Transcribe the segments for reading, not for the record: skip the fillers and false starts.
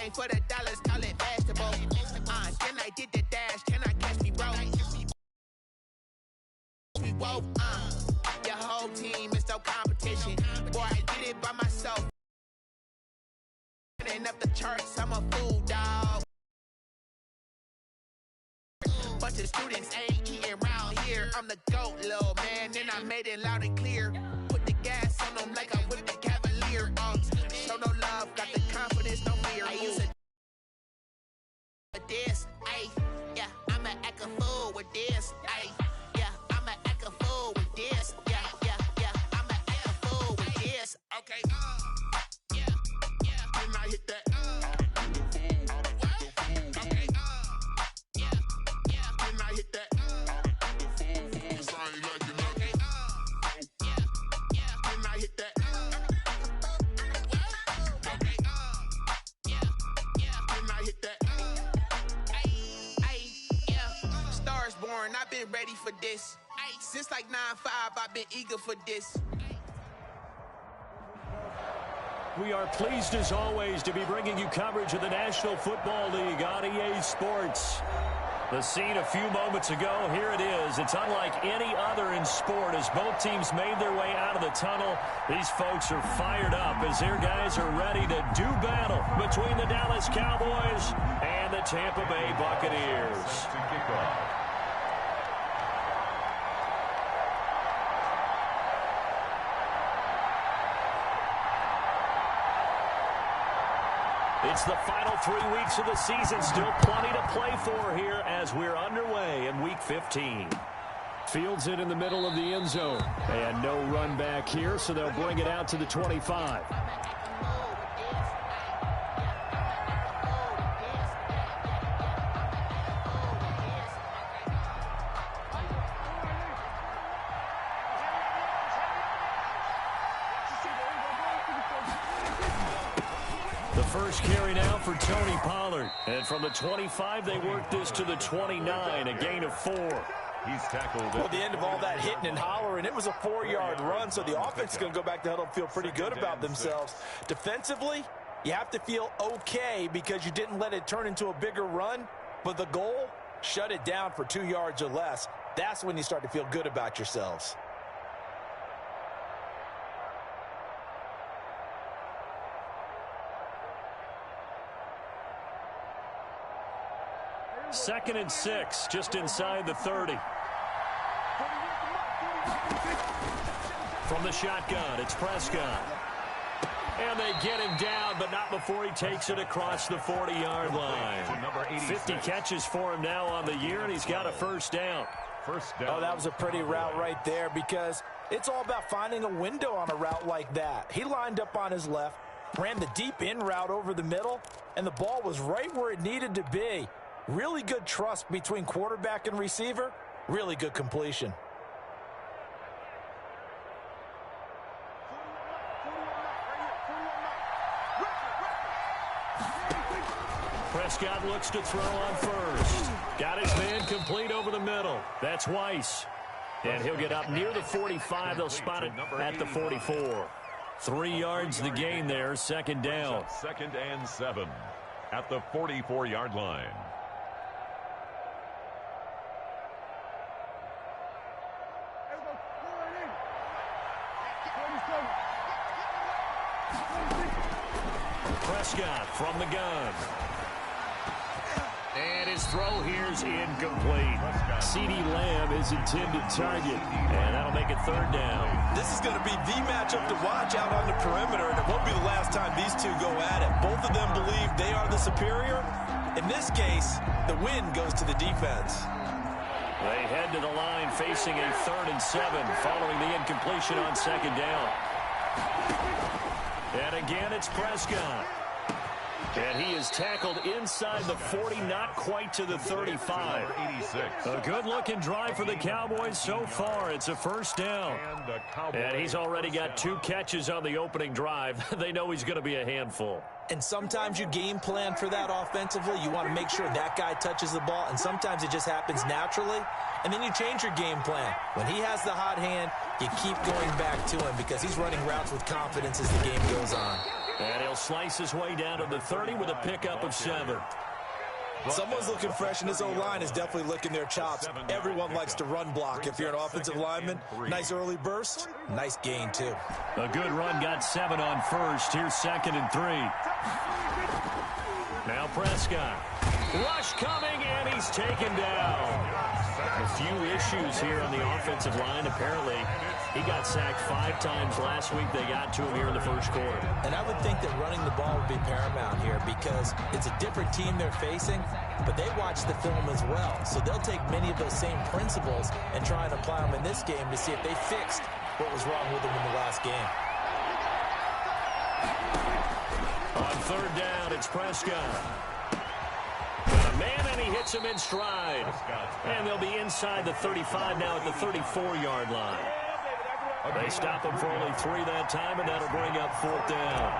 came for the dollars, call it basketball. Then I did the dash, can I catch me, bro? Whoa, your whole team is no competition. Boy, I did it by myself. Setting up the charts, I'm a fool, dog. Bunch of students ain't eating around here. I'm the GOAT, little man, and I made it loud and clear. Put the gas on them like I whipped the Cavalier. Show no love, got the confidence, no fear. I use this, ayy, yeah, I'ma act a fool with this, ayy, yeah, I'ma act a fool with this, yeah, I'ma act a fool with this, okay, yeah, can I hit that, okay, yeah, can I hit that, okay, can I hit that, okay, can I hit that. Born, I've been ready for this. Since like 9-5, I've been eager for this. We are pleased as always to be bringing you coverage of the National Football League on EA Sports. The scene a few moments ago, here it is. It's unlike any other in sport as both teams made their way out of the tunnel. These folks are fired up as their guys are ready to do battle between the Dallas Cowboys and the Tampa Bay Buccaneers. It's the final 3 weeks of the season. Still plenty to play for here as we're underway in Week 15. Fields it in the middle of the end zone. And no run back here, so they'll bring it out to the 25. First carry now for Tony Pollard. And from the 25, they work this to the 29, a gain of 4. He's tackled. Well, the end of all that hitting and hollering, it was a 4-yard run, so the offense is going to go back to huddle and feel pretty good about themselves. Defensively, you have to feel okay because you didn't let it turn into a bigger run, but the goal, shut it down for 2 yards or less. That's when you start to feel good about yourselves. Second and 6, just inside the 30. From the shotgun, it's Prescott. And they get him down, but not before he takes it across the 40-yard line. 50 catches for him now on the year, and he's got a first down. Oh, that was a pretty route right there because it's all about finding a window on a route like that. He lined up on his left, ran the deep in route over the middle, and the ball was right where it needed to be. Really good trust between quarterback and receiver. Really good completion. Prescott looks to throw on first. Got his man complete over the middle. That's Weiss. And he'll get up near the 45. They'll spot it at the 44. 3 yards the gain there. Second down. 2nd and 7 at the 44-yard line. Prescott from the gun. And his throw here's incomplete. CeeDee Lamb is intended target, and that'll make it third down. This is going to be the matchup to watch out on the perimeter, and it won't be the last time these two go at it. Both of them believe they are the superior. In this case, the win goes to the defense. They head to the line facing a 3rd and 7 following the incompletion on second down. And again, it's Prescott. And he is tackled inside the 40, not quite to the 35. A good-looking drive for the Cowboys so far. It's a first down. And he's already got 2 catches on the opening drive. They know he's going to be a handful. And sometimes you game plan for that offensively. You want to make sure that guy touches the ball, and sometimes it just happens naturally. And then you change your game plan. When he has the hot hand, you keep going back to him because he's running routes with confidence as the game goes on. And he'll slice his way down to the 30 with a pickup of 7. Someone's looking fresh, and this O-line is definitely licking their chops. Everyone likes to run block. If you're an offensive lineman, nice early burst, nice gain, too. A good run got 7 on first. Here's 2nd and 3. Now Prescott. Rush coming, and he's taken down. A few issues here on the offensive line. Apparently, he got sacked 5 times last week. They got to him here in the first quarter. And I would think that running the ball would be paramount here because it's a different team they're facing, but they watch the film as well. So they'll take many of those same principles and try and apply them in this game to see if they fixed what was wrong with them in the last game. On 3rd down, it's Prescott. Man, and he hits him in stride. And they'll be inside the 35 now at the 34-yard line. They stop him for only 3 that time, and that'll bring up 4th down.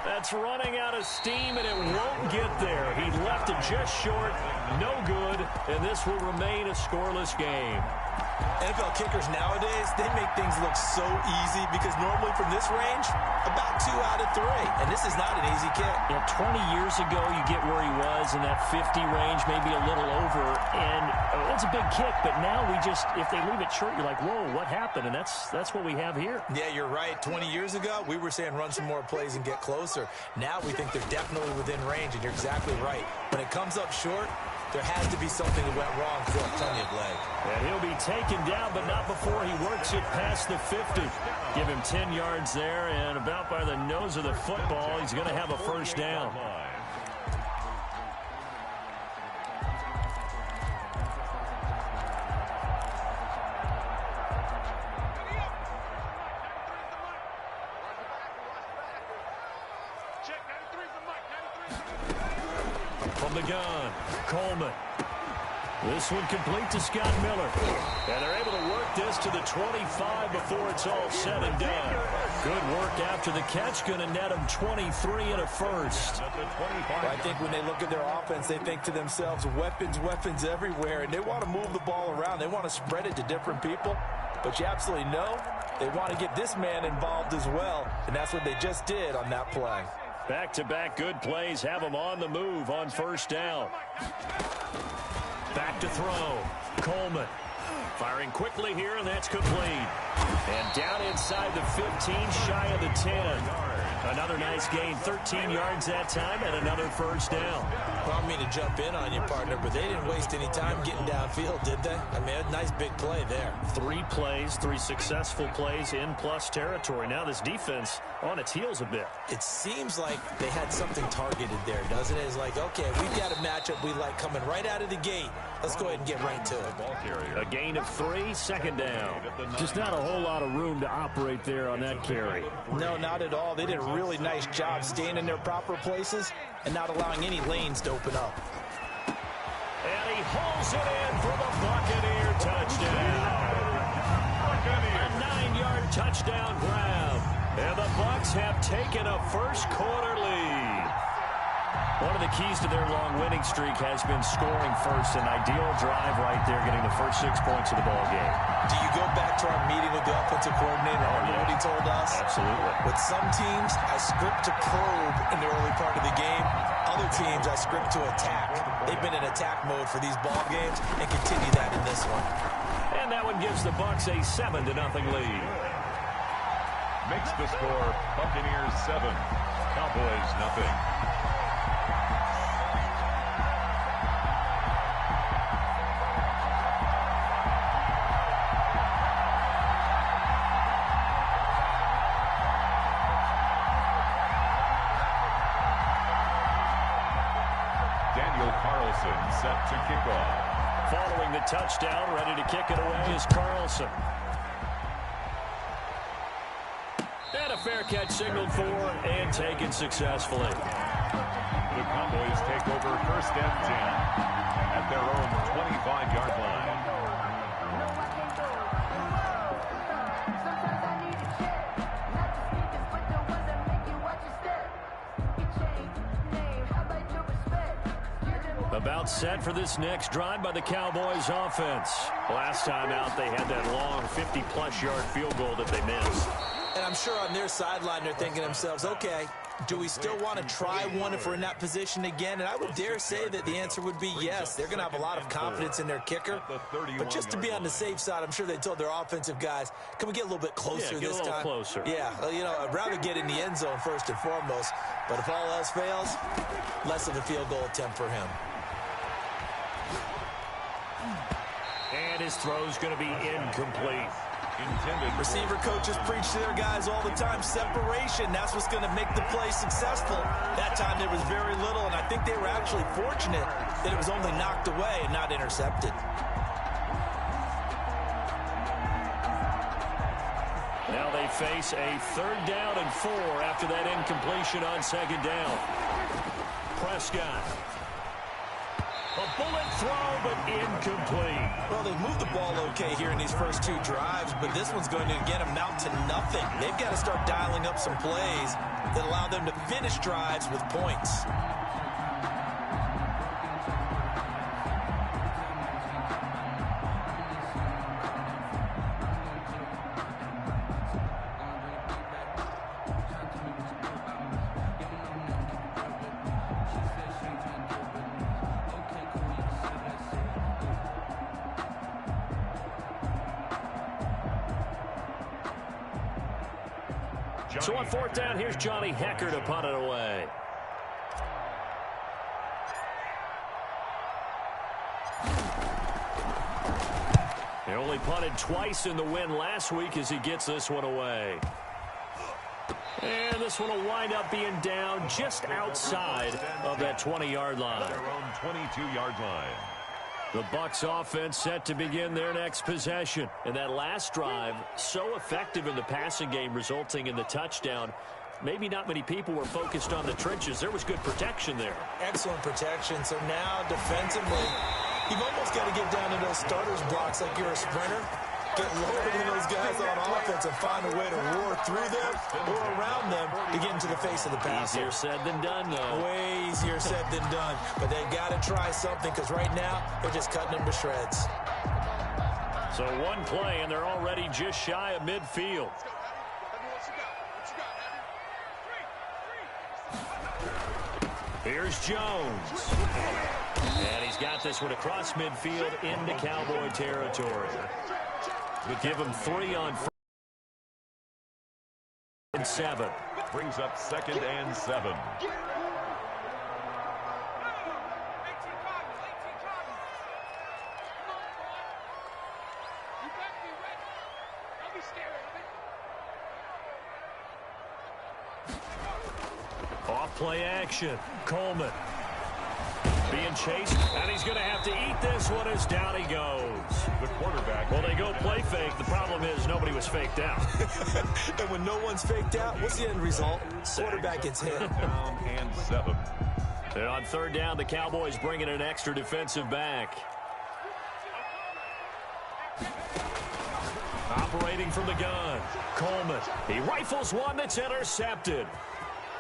That's running out of steam, and it won't get there. He left it just short, no good, and this will remain a scoreless game. NFL kickers nowadays, they make things look so easy because normally from this range, about 2 out of 3. And this is not an easy kick. Yeah, 20 years ago, you get where he was in that 50 range, maybe a little over. And it's a big kick, but now we just, if they leave it short, you're like, whoa, what happened? And that's what we have here. Yeah, you're right. 20 years ago, we were saying run some more plays and get closer. Now we think they're definitely within range, and you're exactly right. When it comes up short, there has to be something that went wrong because they'll have plenty of leg. And he'll be taken down, but not before he works it past the 50. Give him 10 yards there, and about by the nose of the football, he's going to have a first down. From the gun, Coleman. This one complete to Scott Miller. And they're able to work this to the 25 before it's all said and done. Good work after the catch. Going to net them 23 and a first. Well, I think when they look at their offense, they think to themselves, weapons, weapons everywhere. And they want to move the ball around. They want to spread it to different people. But you absolutely know they want to get this man involved as well. And that's what they just did on that play. Back-to-back good plays have them on the move on first down. Back to throw. Coleman firing quickly here, and that's complete. And down inside the 15, shy of the 10. Another nice gain, 13 yards that time, and another first down. Well, I don't mean to jump in on you, partner, but they didn't waste any time getting downfield, did they? I mean, a nice big play there. 3 plays, 3 successful plays in plus territory. Now this defense on its heels a bit. It seems like they had something targeted there, doesn't it? It's like, okay, we've got a matchup we like coming right out of the gate. Let's go ahead and get right to it. A gain of 3, 2nd down. Just not a whole lot of room to operate there on that carry. No, not at all. They did a really nice job staying in their proper places and not allowing any lanes to open up. And he hauls it in for the Buccaneer touchdown. A 9-yard touchdown grab. And the Bucks have taken a first-quarter lead. One of the keys to their long winning streak has been scoring first. An ideal drive right there, getting the first 6 points of the ball game. Do you go back to our meeting with the offensive coordinator? Remember what he told us? Absolutely. With some teams, I script to probe in the early part of the game. Other teams, I script to attack. They've been in attack mode for these ball games and continue that in this one. And that one gives the Bucks a 7-0 lead. Makes the score Buccaneers 7, Cowboys 0. Set to kick off. Following the touchdown, ready to kick it away is Carlson. And a fair catch signaled for and taken successfully. The Cowboys take over 1st and 10 at their own 25-yard line. The About set for this next drive by the Cowboys offense. Last time out, they had that long 50-plus yard field goal that they missed. And I'm sure on their sideline they're thinking to themselves, okay, do we still want to try one if we're in that position again? And I would dare say that the answer would be yes. They're going to have a lot of confidence in their kicker. But just to be on the safe side, I'm sure they told their offensive guys, can we get a little bit closer this time? Closer. Yeah, well, you know, I'd rather get in the end zone first and foremost. But if all else fails, less of a field goal attempt for him. And his throw's going to be incomplete. Receiver coaches preach to their guys all the time. Separation, that's what's going to make the play successful. That time there was very little, and I think they were actually fortunate that it was only knocked away and not intercepted. Now they face a 3rd down and 4 after that incompletion on 2nd down. Prescott. A bullet throw, but incomplete. Well, they've moved the ball okay here in these first 2 drives, but this one's going to, again, amount to nothing. They've got to start dialing up some plays that allow them to finish drives with points. So on 4th down, here's Johnny Hecker to punt it away. He only punted twice in the win last week as he gets this one away. And this one will wind up being down just outside of that 20-yard line. Their own 22-yard line. The Bucks offense set to begin their next possession. And that last drive, so effective in the passing game, resulting in the touchdown. Maybe not many people were focused on the trenches. There was good protection there. Excellent protection. So now defensively, you've almost got to get down to those starters blocks like you're a sprinter. Get lower than those guys on offense and find a way to roar through them or around them to get into the face of the passer. Easier said than done, though. Way easier said than done. But they've got to try something because right now they're just cutting them to shreds. So one play, and they're already just shy of midfield. Here's Jones. And he's got this one across midfield into Cowboy territory. Give him 3 on 1st and 7. Brings up 2nd and 7. Off play action. Coleman. Being chased, and he's going to have to eat this one as down he goes. The quarterback. Well, they go play fake. The problem is nobody was faked out. And when no one's faked out, what's the end result? Quarterback gets hit. Down and 7. And on 3rd down, the Cowboys bring in an extra defensive back. Operating from the gun, Coleman. He rifles one that's intercepted.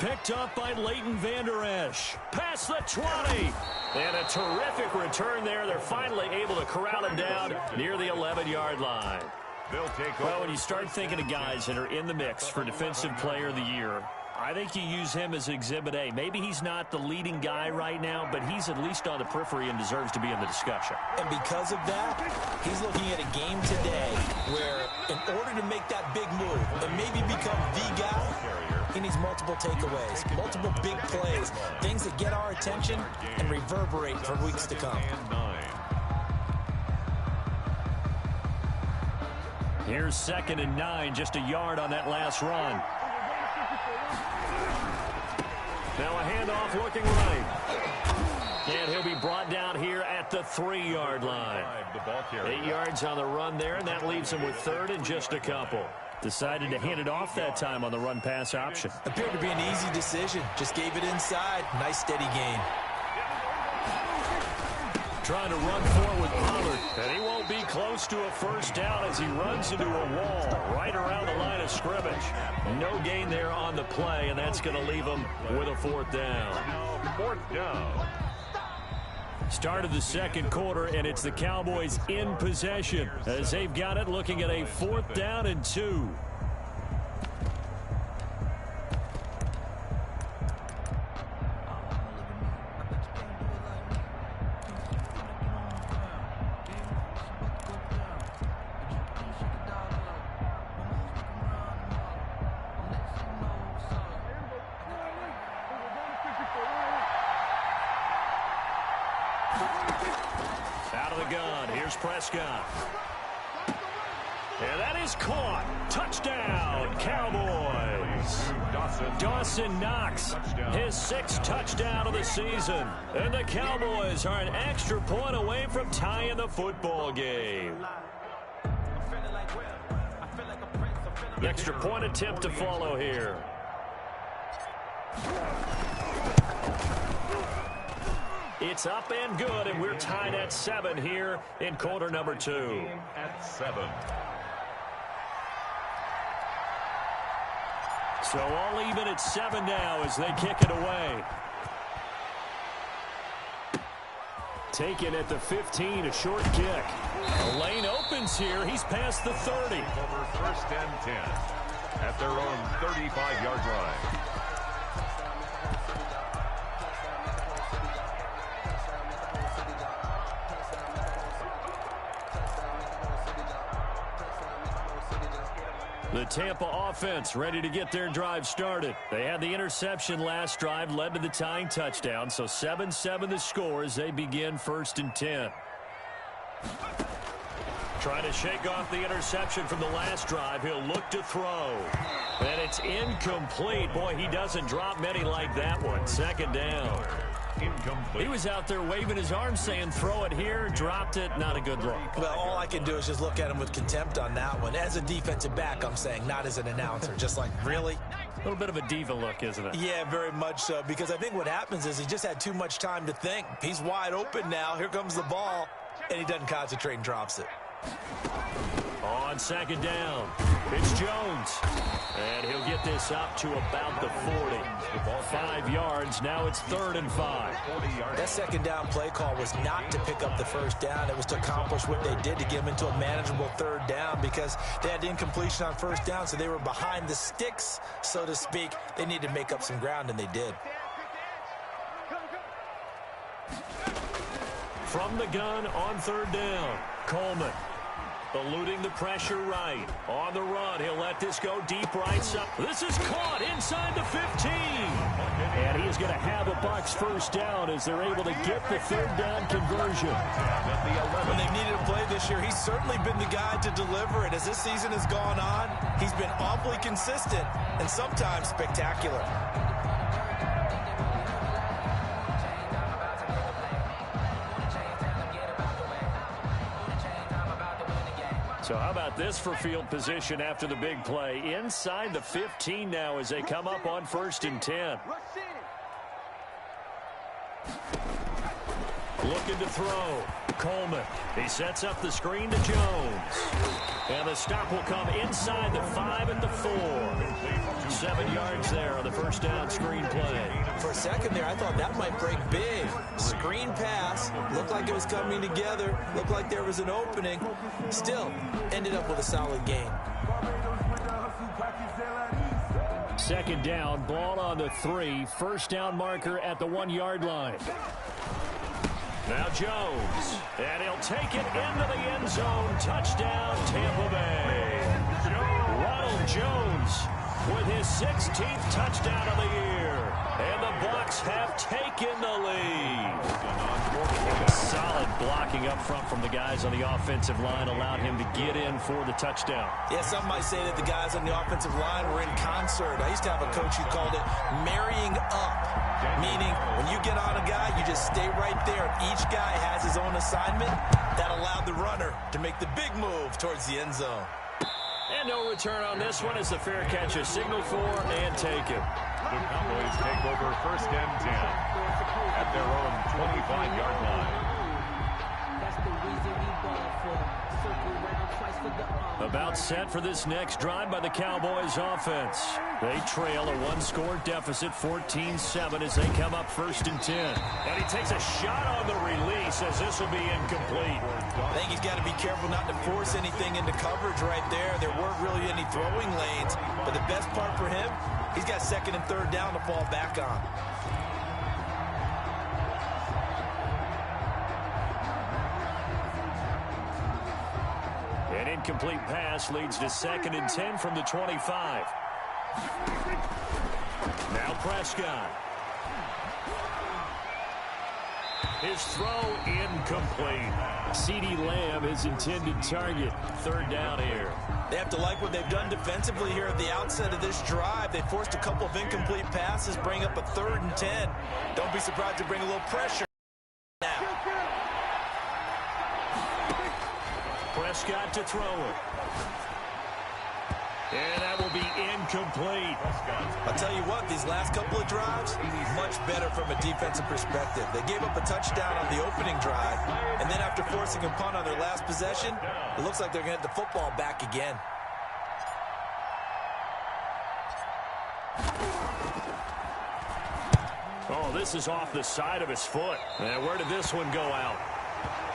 Picked up by Leighton Vander Esch. Past the 20. And a terrific return there. They're finally able to corral him down near the 11-yard line. They'll take well, when you start thinking of guys that are in the mix for Defensive Player of the Year, I think you use him as Exhibit A. Maybe he's not the leading guy right now, but he's at least on the periphery and deserves to be in the discussion. And because of that, he's looking at a game today where in order to make that big move and maybe become the guy, he needs multiple takeaways, multiple big plays, things that get our attention and reverberate for weeks to come. Here's 2nd and 9, just a yard on that last run. Now a handoff looking right. And he'll be brought down here at the 3-yard line. 8 yards on the run there, and that leaves him with 3rd and just a couple. Decided to hand it off that time on the run-pass option. Appeared to be an easy decision. Just gave it inside. Nice, steady gain. Trying to run forward with Pollard. And he won't be close to a first down as he runs into a wall right around the line of scrimmage. No gain there on the play, and that's going to leave him with a 4th down. 4th down. Start of the second quarter, and it's the Cowboys in possession as they've got it, looking at a 4th down and 2. Out of the gun, here's Prescott. And that is caught. Touchdown, Cowboys. Dawson Knox, his 6th touchdown of the season. And the Cowboys are an extra point away from tying the football game. The extra point attempt to follow here. It's up and good, and we're tied at 7 here in quarter number 2. At 7. So all even at 7 now as they kick it away. Taken at the 15, a short kick. The lane opens here. He's past the 30. Over 1st and 10 at their own 35-yard line. The Tampa offense ready to get their drive started. They had the interception last drive, led to the tying touchdown. So 7-7 the score as they begin 1st and 10. Trying to shake off the interception from the last drive. He'll look to throw. And it's incomplete. Boy, he doesn't drop many like that one. 2nd down. Incomplete. He was out there waving his arm saying throw it here, dropped it, not a good look. Well, all I can do is just look at him with contempt on that one. As a defensive back, I'm saying, not as an announcer. Just like, really? A little bit of a diva look, isn't it? Yeah, very much so, because I think what happens is he just had too much time to think. He's wide open now. Here comes the ball, and he doesn't concentrate and drops it. On 2nd down, it's Jones. And he'll get this up to about the 40. 5 yards, now it's 3rd and 5. That 2nd down play call was not to pick up the 1st down. It was to accomplish what they did to get him into a manageable 3rd down because they had incompletion on 1st down, so they were behind the sticks, so to speak. They needed to make up some ground, and they did. From the gun on 3rd down, Coleman. Eluding the pressure right. On the run, he'll let this go deep right side. This is caught inside the 15. And he is going to have a Bucks 1st down as they're able to get the 3rd down conversion. When they've needed a play this year, he's certainly been the guy to deliver it. As this season has gone on, he's been awfully consistent and sometimes spectacular. So how about this for field position after the big play? Inside the 15 now as they come up on 1st and 10. Looking to throw. Coleman. He sets up the screen to Jones. And the stop will come inside the 5 at the 4. 7 yards there on the 1st down screen play. For a second there, I thought that might break big. Screen pass. Looked like it was coming together. Looked like there was an opening. Still, ended up with a solid gain. 2nd down, ball on the 3. 1st down marker at the 1-yard line. Now Jones, and he'll take it into the end zone. Touchdown, Tampa Bay. Ronald Jones with his 16th touchdown of the year. And the Bucks have taken the lead. Solid blocking up front from the guys on the offensive line allowed him to get in for the touchdown. Yeah, some might say that the guys on the offensive line were in concert. I used to have a coach who called it marrying up, meaning when you get on a guy, you just stay right there. Each guy has his own assignment. That allowed the runner to make the big move towards the end zone. And no return on this one as the fair catch is signaled for and taken. The Cowboys take over 1st and 10 at their own 25-yard line. About set for this next drive by the Cowboys offense. They trail a one-score deficit, 14-7, as they come up 1st and 10. And he takes a shot on the release as this will be incomplete. I think he's got to be careful not to force anything into coverage right there. There weren't really any throwing lanes, but the best part for him, he's got 2nd and 3rd down to fall back on. An incomplete pass leads to 2nd and 10 from the 25. Now Prescott. His throw incomplete. CeeDee Lamb, his intended target. 3rd down here. They have to like what they've done defensively here at the outset of this drive. They forced a couple of incomplete passes, bring up a 3rd and 10. Don't be surprised to bring a little pressure now. Prescott to throw it. And that will be incomplete. I'll tell you what, these last couple of drives, much better from a defensive perspective. They gave up a touchdown on the opening drive, and then after forcing a punt on their last possession, it looks like they're going to get the football back again. Oh, this is off the side of his foot. And where did this one go out?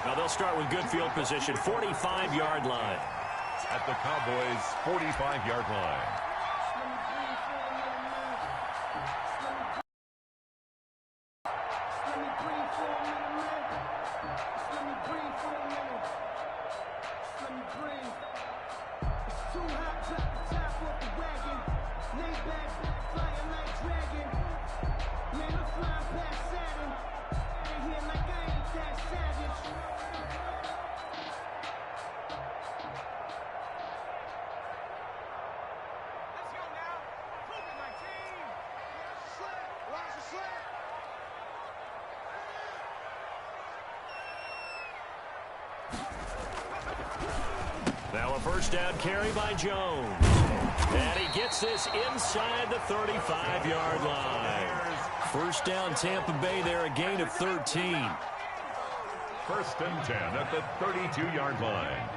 Now they'll start with good field position, 45-yard line. At the Cowboys' 45-yard line. Now a 1st down carry by Jones. And he gets this inside the 35-yard line. 1st down Tampa Bay there, a gain of 13. 1st and 10 at the 32-yard line.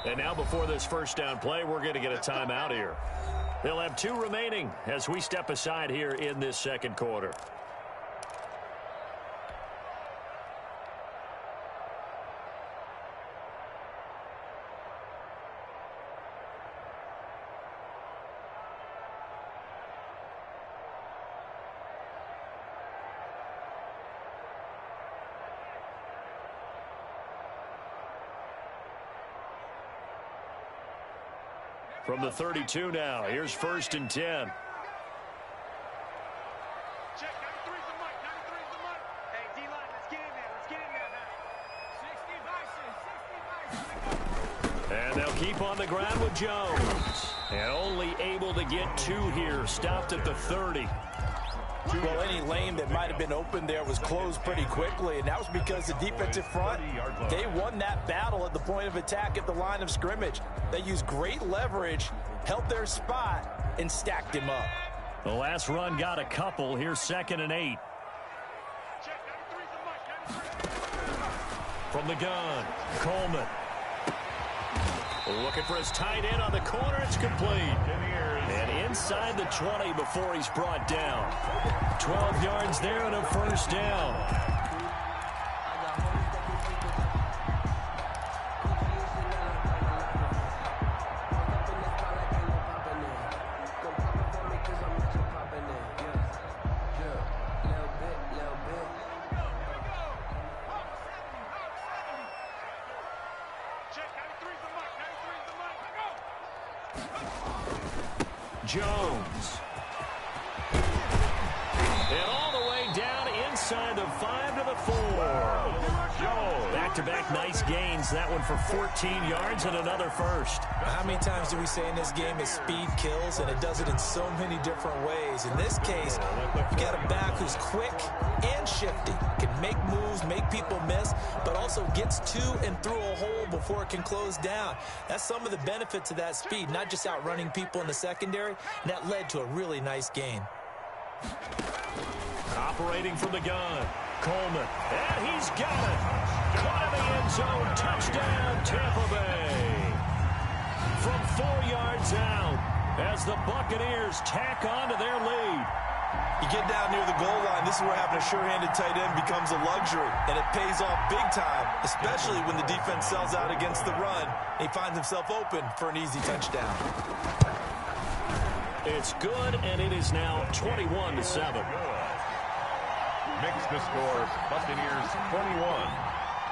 And now before this 1st down play, we're going to get a timeout here. They'll have 2 remaining as we step aside here in this 2nd quarter. From the 32 now, here's 1st and 10. Check, 93's the mic, 93's the mic. Hey, D-line, let's get in there, now. 60 Bison. And they'll keep on the ground with Jones. And only able to get 2 here, stopped at the 30. Well, any lane that might have been open there was closed pretty quickly, and that was because the defensive front, they won that battle at the point of attack at the line of scrimmage. They used great leverage, held their spot, and stacked him up. The last run got a couple. Here's 2nd and 8. Check, 93's the mic, 93. From the gun, Coleman. Looking for his tight end on the corner. It's complete. And inside the 20 before he's brought down. 12 yards there and a 1st down. Jones. And all the way down inside the 5 to the 4. Back-to-back nice gains. That one for 14 yards and another 1st. How many times do we say in this game that speed kills, and it does it in so many different ways? In this case, you got a back who's quick and shifty, can make moves, make people miss, but also gets to and through a hole before it can close down. That's some of the benefits of that speed, not just outrunning people in the secondary, and that led to a really nice gain. Operating from the gun, Coleman. And he's got it. Caught in the end zone. Touchdown, Tampa Bay. From 4 yards out as the Buccaneers tack on to their lead. You get down near the goal line, this is where having a sure-handed tight end becomes a luxury, and it pays off big time, especially when the defense sells out against the run, and he finds himself open for an easy touchdown. It's good, and it is now 21-7. Mixed to score, Buccaneers 21,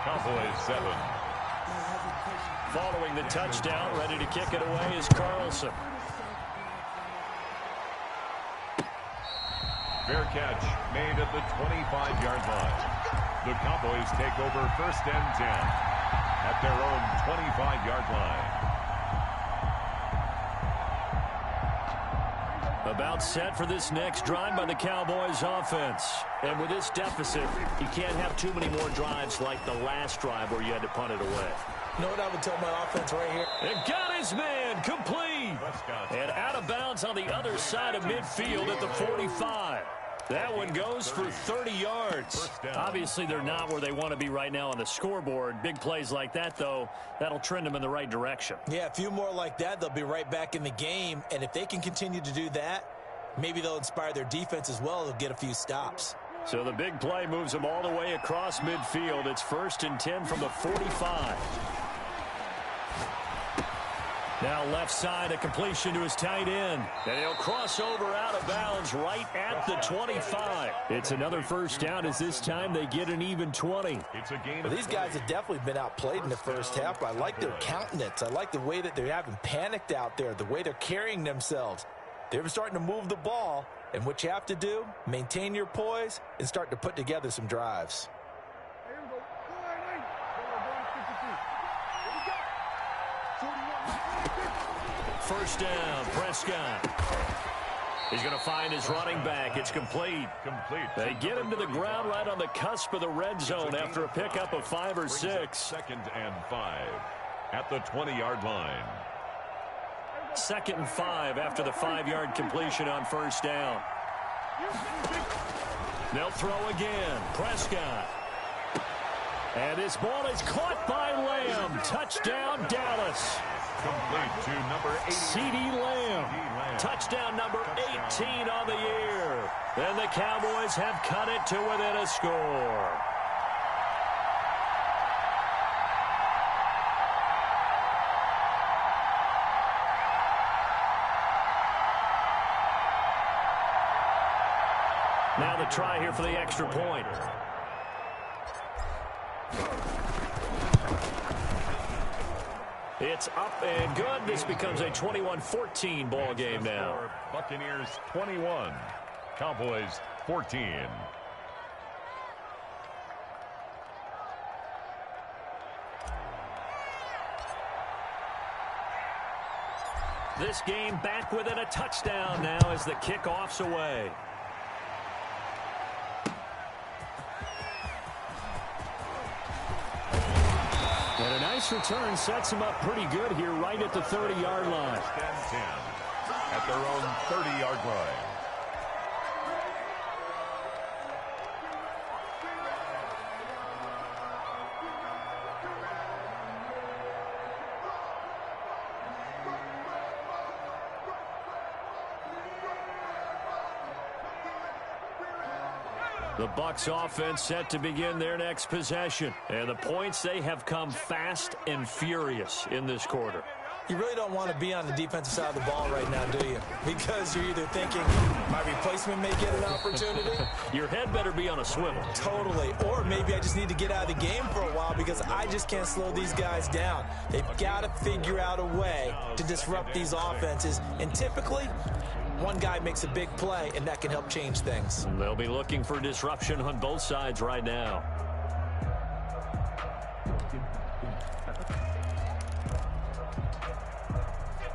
Cowboys 7. Following the touchdown, ready to kick it away is Carlson. Fair catch made at the 25-yard line. The Cowboys take over 1st and 10 at their own 25-yard line. About set for this next drive by the Cowboys offense. And with this deficit, you can't have too many more drives like the last drive where you had to punt it away. You know what I would tell my offense right here? And got his man complete. And out of bounds on the other side of midfield at the 45. That one goes for 30 yards. Obviously, they're not where they want to be right now on the scoreboard. Big plays like that, though, that'll trend them in the right direction. Yeah, a few more like that, they'll be right back in the game. And if they can continue to do that, maybe they'll inspire their defense as well. They'll get a few stops. So the big play moves them all the way across midfield. It's 1st and 10 from the 45. Now left side, a completion to his tight end. And he'll cross over out of bounds right at the 25. It's another first down as this time they get an even 20. Well, these guys have definitely been outplayed in the first half, but I like their countenance. I like the way that they haven't panicked out there, the way they're carrying themselves. They're starting to move the ball, and what you have to do, maintain your poise and start to put together some drives. First down, Prescott. He's going to find his running back. It's complete. They get him to the ground right on the cusp of the red zone after a pickup of 5 or 6. 2nd and 5 at the 20-yard line. 2nd and 5 after the 5-yard completion on first down. They'll throw again. Prescott. And this ball is caught by Lamb. Touchdown, Dallas. Complete to number 80. C.D. Lamb. Touchdown number 18 on the year. Then the Cowboys have cut it to within a score. Now the try here for the extra point. It's up and good. This becomes a 21-14 ball game now. Buccaneers 21, Cowboys 14. This game back within a touchdown now as the kickoff's away. And a nice return sets him up pretty good here right at the 30-yard line. 10 at their own 30-yard line. The Bucks offense set to begin their next possession. And the points, they have come fast and furious in this quarter. You really don't want to be on the defensive side of the ball right now, do you? Because you're either thinking, my replacement may get an opportunity. Your head better be on a swivel. Totally. Or maybe I just need to get out of the game for a while because I just can't slow these guys down. They've got to figure out a way to disrupt these offenses. And typically, one guy makes a big play, and that can help change things. They'll be looking for disruption on both sides right now.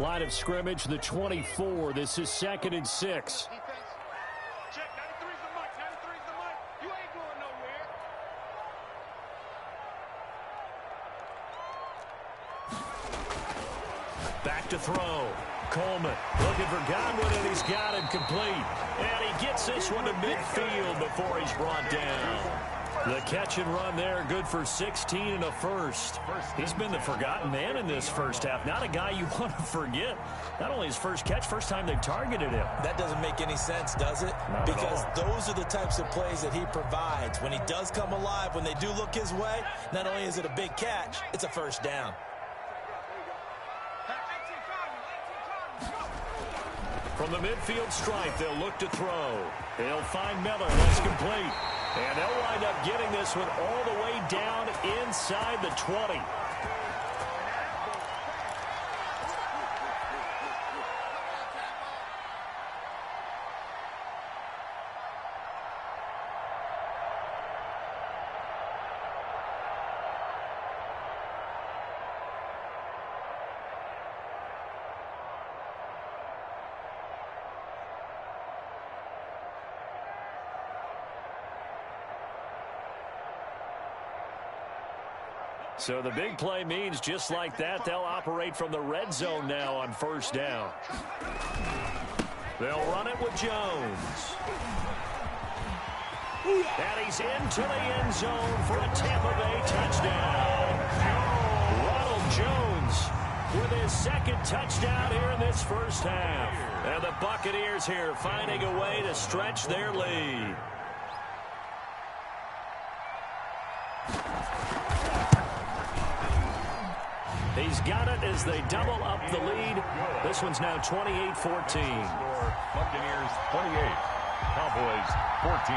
Line of scrimmage, the 24. This is 2nd and 6. Defense. Check. 93's the mic. 93's the mic. You ain't going nowhere. Back to throw. Coleman looking for Godwin, and he's got him complete. And he gets this one to midfield before he's brought down. The catch and run there, good for 16 and a first. He's been the forgotten man in this first half. Not a guy you want to forget. Not only his first catch, first time they targeted him. That doesn't make any sense, does it? Because those are the types of plays that he provides. When he does come alive, when they do look his way, not only is it a big catch, it's a first down. From the midfield stripe, they'll look to throw. They'll find Miller. That's complete. And they'll wind up getting this one all the way down inside the 20. So the big play means just like that, they'll operate from the red zone now on first down. They'll run it with Jones. And he's into the end zone for a Tampa Bay touchdown. Ronald Jones with his second touchdown here in this first half. And the Buccaneers here finding a way to stretch their lead. He's got it as they double up the lead. This one's now 28-14. Buccaneers 28, Cowboys 14.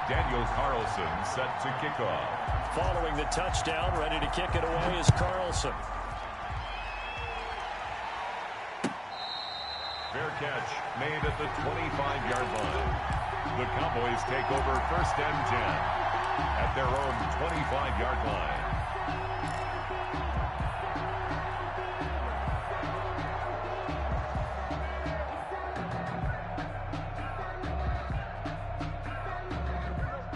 Daniel Carlson set to kick off. Following the touchdown, ready to kick it away is Carlson. Fair catch made at the 25-yard line. The Cowboys take over first and 10 at their own 25-yard line.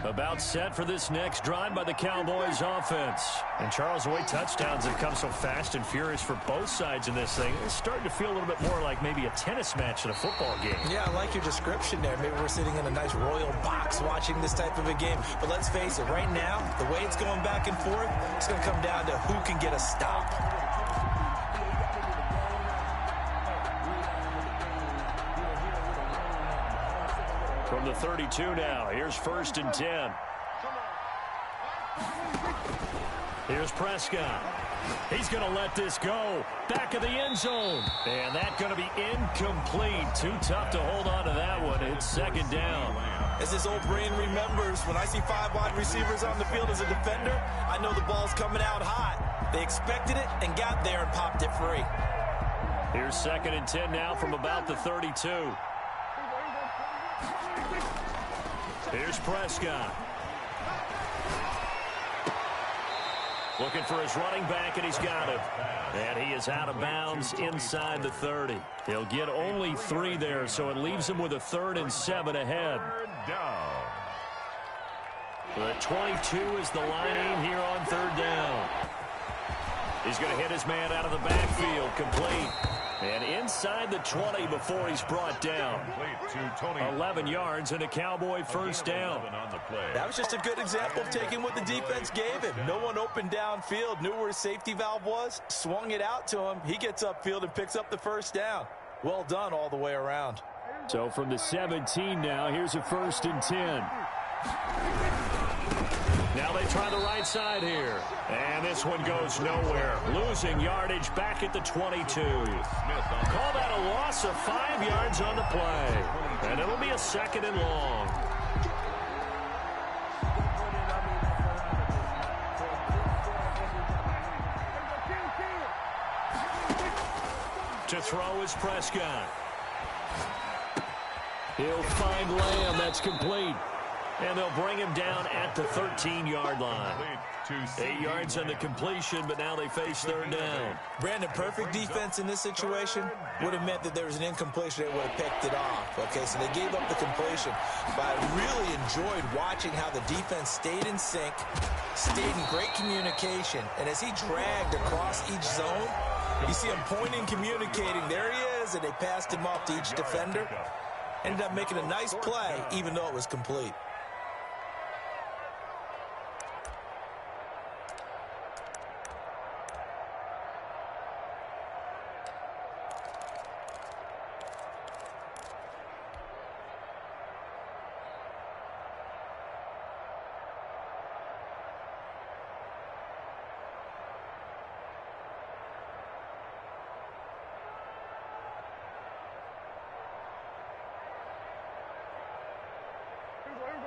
About set for this next drive by the Cowboys offense. And Charles, the way touchdowns have come so fast and furious for both sides in this thing, it's starting to feel a little bit more like maybe a tennis match than a football game. Yeah, I like your description there. Maybe we're sitting in a nice royal box watching this type of a game. But let's face it, right now, the way it's going back and forth, it's going to come down to who can get a stop. From the 32 now, here's first and 10. Here's Prescott. He's going to let this go. Back of the end zone. And that's going to be incomplete. Too tough to hold on to that one. It's second down. As this old brain remembers, when I see 5 wide receivers on the field as a defender, I know the ball's coming out hot. They expected it and got there and popped it free. Here's second and 10 now from about the 32. Here's Prescott. Looking for his running back, and he's got him. And he is out of bounds inside the 30. He'll get only 3 there, so it leaves him with a 3rd and 7 ahead. The 22 is the line aim here on 3rd down. He's going to hit his man out of the backfield, complete. And inside the 20 before he's brought down. 11 yards and a Cowboy first down. That was just a good example of taking what the defense gave him. No one opened downfield, knew where his safety valve was, swung it out to him. He gets upfield and picks up the first down. Well done all the way around. So from the 17 now, here's a 1st and 10. Now they try the right side here. And this one goes nowhere. Losing yardage back at the 22. Call that a loss of 5 yards on the play. And it'll be a 2nd and long. To throw is Prescott. He'll find Lamb. That's complete. And they'll bring him down at the 13-yard line. 8 yards on the completion, but now they face 3rd down. Brandon, perfect defense in this situation would have meant that there was an incompletion that would have picked it off. Okay, so they gave up the completion. But I really enjoyed watching how the defense stayed in sync, stayed in great communication. And as he dragged across each zone, You see him pointing, communicating. There he is, and they passed him off to each defender. Ended up making a nice play, even though it was complete.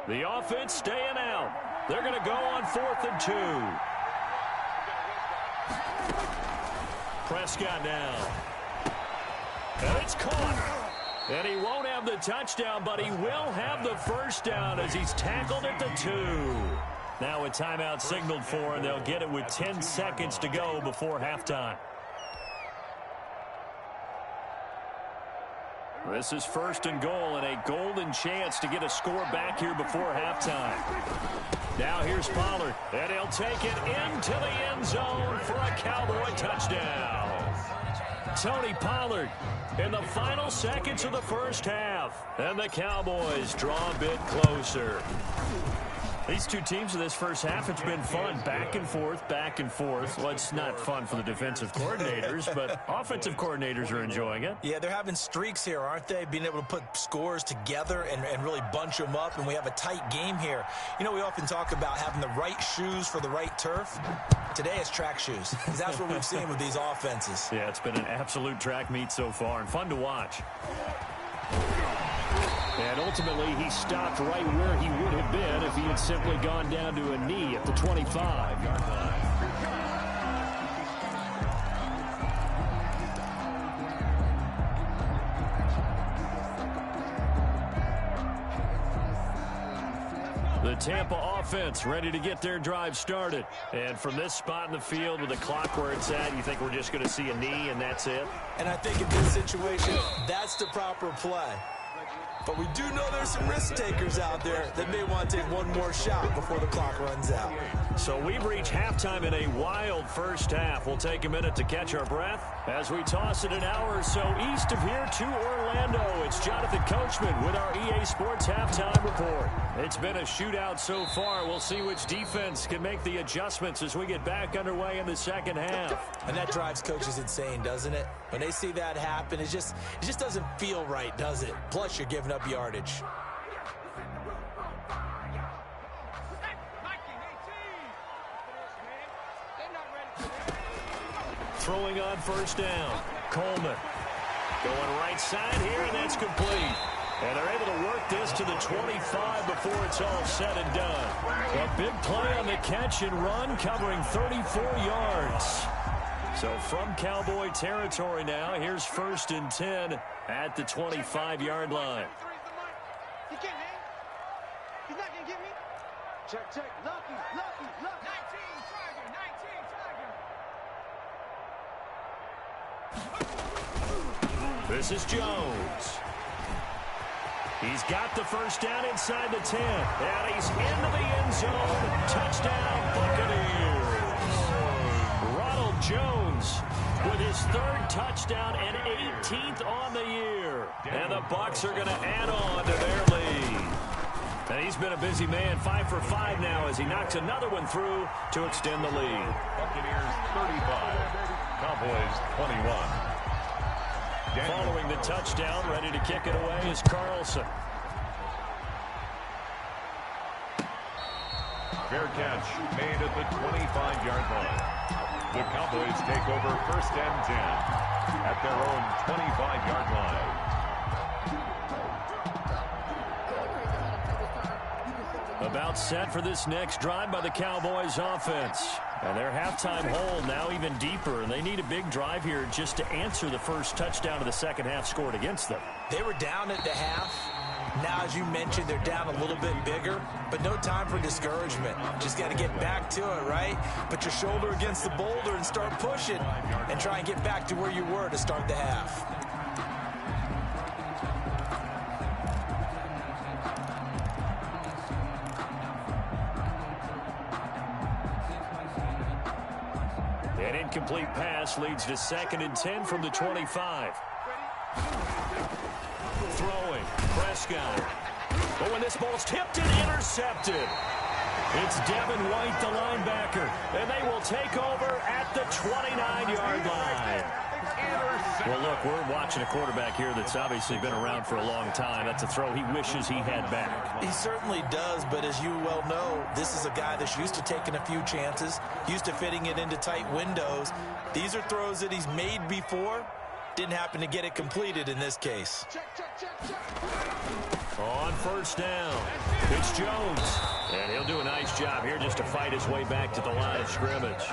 The offense staying out. They're going to go on 4th and 2. Prescott now. And it's caught. And he won't have the touchdown, but he will have the first down as he's tackled at the 2. Now a timeout signaled for, and they'll get it with 10 seconds to go before halftime. This is 1st and goal and a golden chance to get a score back here before halftime. Now here's Pollard, and he'll take it into the end zone for a Cowboy touchdown. Tony Pollard in the final seconds of the first half. And the Cowboys draw a bit closer. These two teams in this first half, it's been fun. Back and forth, back and forth. Well, it's not fun for the defensive coordinators, but offensive coordinators are enjoying it. Yeah, they're having streaks here, aren't they? Being able to put scores together and really bunch them up, and we have a tight game here. You know, we often talk about having the right shoes for the right turf. Today it's track shoes, because that's what we've seen with these offenses. Yeah, it's been an absolute track meet so far, and fun to watch. And ultimately, he stopped right where he would have been if he had simply gone down to a knee at the 25-yard line. The Tampa offense ready to get their drive started. And from this spot in the field with the clock where it's at, you think we're just going to see a knee and that's it? And I think in this situation, that's the proper play. But we do know there's some risk takers out there that may want to take one more shot before the clock runs out. So we've reached halftime in a wild first half. We'll take a minute to catch our breath as we toss it an hour or so east of here to Orlando. It's Jonathan Coachman with our EA Sports Halftime Report. It's been a shootout so far. We'll see which defense can make the adjustments as we get back underway in the second half. And that drives coaches insane, doesn't it? When they see that happen, it just doesn't feel right, does it? Plus, you're giving up yardage. Throwing on first down. Coleman going right side here, and that's complete. And they're able to work this to the 25 before it's all said and done. A big play on the catch and run, covering 34 yards. So from Cowboy territory now, here's 1st and 10 at the 25-yard line. He can't hang. He's not going to get me. Check, check. Lucky. 19, Tiger. This is Jones. He's got the first down inside the 10. And he's into the end zone. Touchdown, Buccaneers. Ronald Jones with his 3rd touchdown and 18th on the year. And the Bucks are going to add on to their lead. And he's been a busy man, 5 for 5 now as he knocks another one through to extend the lead. Buccaneers 35, Cowboys 21. Following the touchdown, ready to kick it away is Carlson. Fair catch made at the 25-yard line. The Cowboys take over 1st and 10 at their own 25-yard line. About set for this next drive by the Cowboys offense. And their halftime hole now even deeper, and they need a big drive here just to answer the first touchdown of the second half scored against them. They were down at the half. Now, as you mentioned, they're down a little bit bigger, but no time for discouragement. Just got to get back to it, right? Put your shoulder against the boulder and start pushing and try and get back to where you were to start the half. An incomplete pass leads to 2nd and 10 from the 25. Throwing. Prescott. But when this ball's tipped and intercepted, it's Devin White, the linebacker, and they will take over at the 29-yard line. Well, look, we're watching a quarterback here that's obviously been around for a long time. That's a throw he wishes he had back. He certainly does, but as you well know, this is a guy that's used to taking a few chances, used to fitting it into tight windows. These are throws that he's made before. Didn't happen to get it completed in this case. On first down, it's Jones. And he'll do a nice job here just to fight his way back to the line of scrimmage.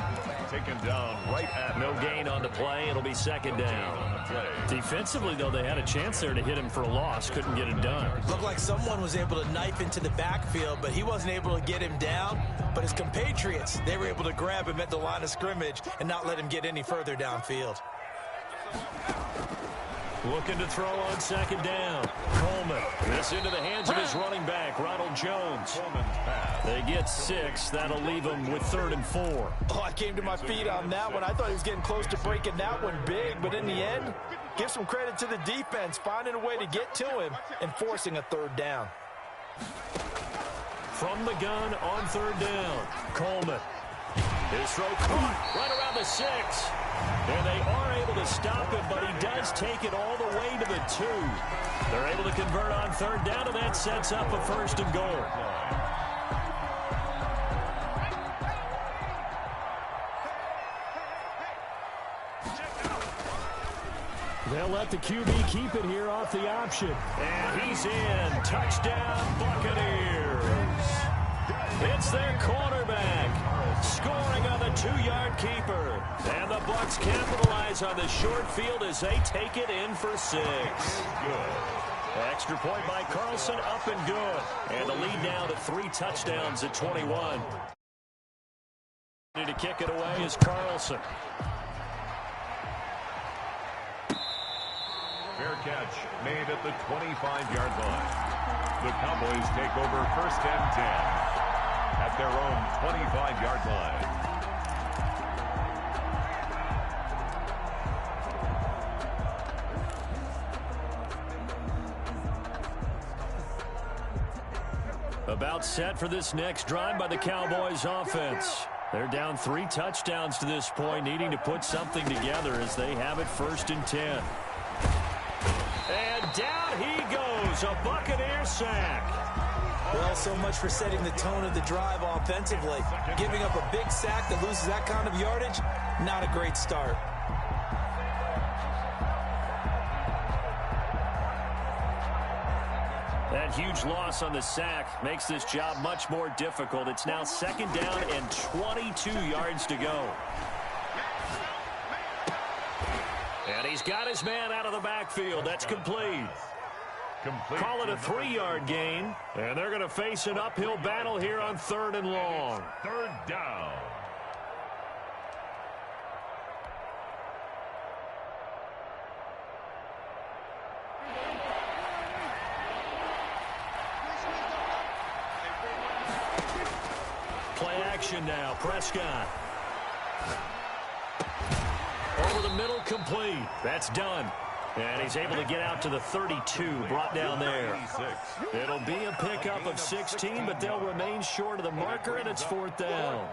Taken down right at no gain on the play. It'll be 2nd down. Defensively, though, they had a chance there to hit him for a loss. Couldn't get it done. Looked like someone was able to knife into the backfield, but he wasn't able to get him down. But his compatriots, they were able to grab him at the line of scrimmage and not let him get any further downfield. Looking to throw on 2nd down. Coleman. This into the hands of his running back, Ronald Jones. They get 6. That'll leave them with 3rd and 4. Oh, I came to my feet on that one. I thought he was getting close to breaking that one big, but in the end, give some credit to the defense, finding a way to get to him and forcing a 3rd down. From the gun on 3rd down, Coleman. His throw caught right around the 6. And they are able to stop him, but he does take it all the way to the 2. They're able to convert on 3rd down, and that sets up a 1st and goal. They'll let the QB keep it here off the option. And he's in. Touchdown, Buccaneers. It's their quarterback scoring on the 2-yard keeper. And the Bucks capitalize on the short field as they take it in for 6. Good. Extra point by Carlson, up and good. And the lead now to 3 touchdowns at 21. To kick it away is Carlson. Fair catch made at the 25-yard line. The Cowboys take over 1st and 10 at their own 25-yard line. About set for this next drive by the Cowboys offense. They're down 3 touchdowns to this point, needing to put something together as they have it 1st and 10. And down he goes, a Buccaneer sack. Well, so much for setting the tone of the drive offensively. Giving up a big sack that loses that kind of yardage, not a great start. That huge loss on the sack makes this job much more difficult. It's now 2nd down and 22 yards to go. And he's got his man out of the backfield. That's complete. Call it a 3-yard gain, and they're going to face an uphill battle here on 3rd and long. 3rd down. Play action now. Prescott. Over the middle, complete. That's done. And he's able to get out to the 32, brought down there. It'll be a pickup of 16, but they'll remain short of the marker, and it's 4th down.